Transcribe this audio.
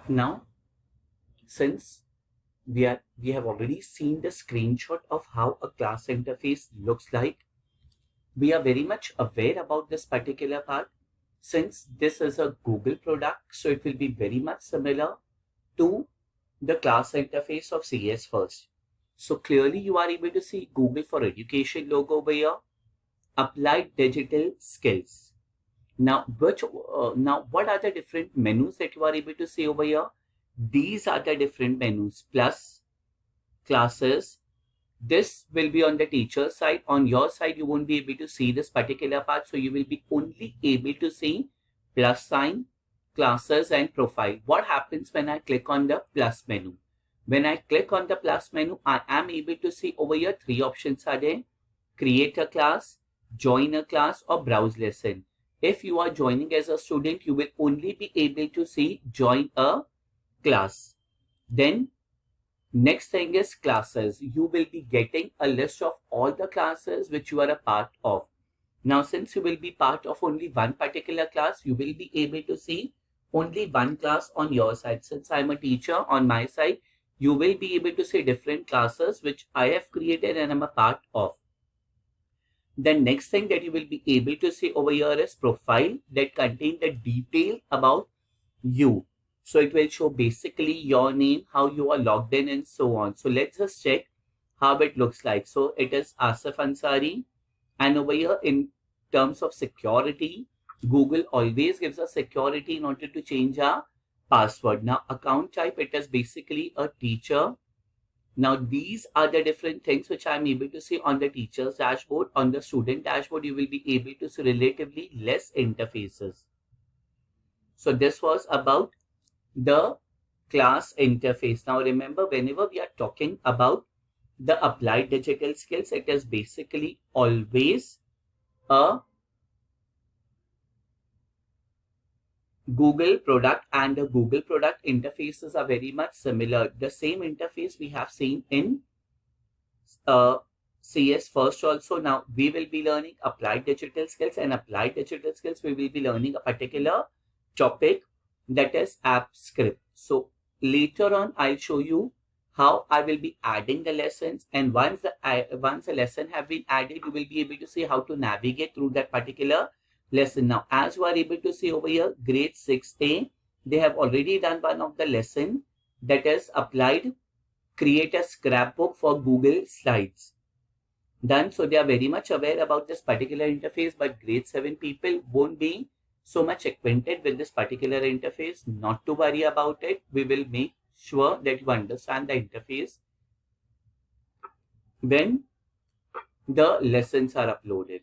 Now, since we have already seen the screenshot of how a class interface looks like, we are very much aware about this particular part. Since this is a Google product, so it will be very much similar to the class interface of CS First. So clearly you are able to see Google for Education logo over here, applied digital skills. Now, what are the different menus that you are able to see over here? These are the different menus: plus, classes. This will be on the teacher side. On your side, you won't be able to see this particular part. So you will be only able to see plus sign, classes, and profile. What happens when I click on the plus menu? When I click on the plus menu, I am able to see over here three options are there: create a class, join a class, or browse lesson. If you are joining as a student, you will only be able to see join a class. Then next thing is classes. You will be getting a list of all the classes which you are a part of. Now, since you will be part of only one particular class, you will be able to see only one class on your side. Since I'm a teacher, on my side, you will be able to see different classes which I have created and I'm a part of. The next thing that you will be able to see over here is profile, that contain the detail about you. So it will show basically your name, how you are logged in, and so on. So let's just check how it looks like. So it is Asif Ansari. And over here, in terms of security, Google always gives us security in order to change our password. Now, account type, it is basically a teacher. Now, these are the different things which I'm able to see on the teacher's dashboard. On the student dashboard, you will be able to see relatively less interfaces. So this was about the class interface. Now, remember, whenever we are talking about the applied digital skills, it is basically always a Google product, and the Google product interfaces are very much similar. The same interface we have seen in CS First also. Now we will be learning applied digital skills, and applied digital skills we will be learning a particular topic, that is app script. So later on I'll show you how I will be adding the lessons, and once the lesson have been added, you will be able to see how to navigate through that particular lesson. Now, as you are able to see over here, grade 6A, they have already done one of the lesson, that is applied create a scrapbook for Google Slides. Done. So they are very much aware about this particular interface, but grade 7 people won't be so much acquainted with this particular interface. Not to worry about it. We will make sure that you understand the interface when the lessons are uploaded.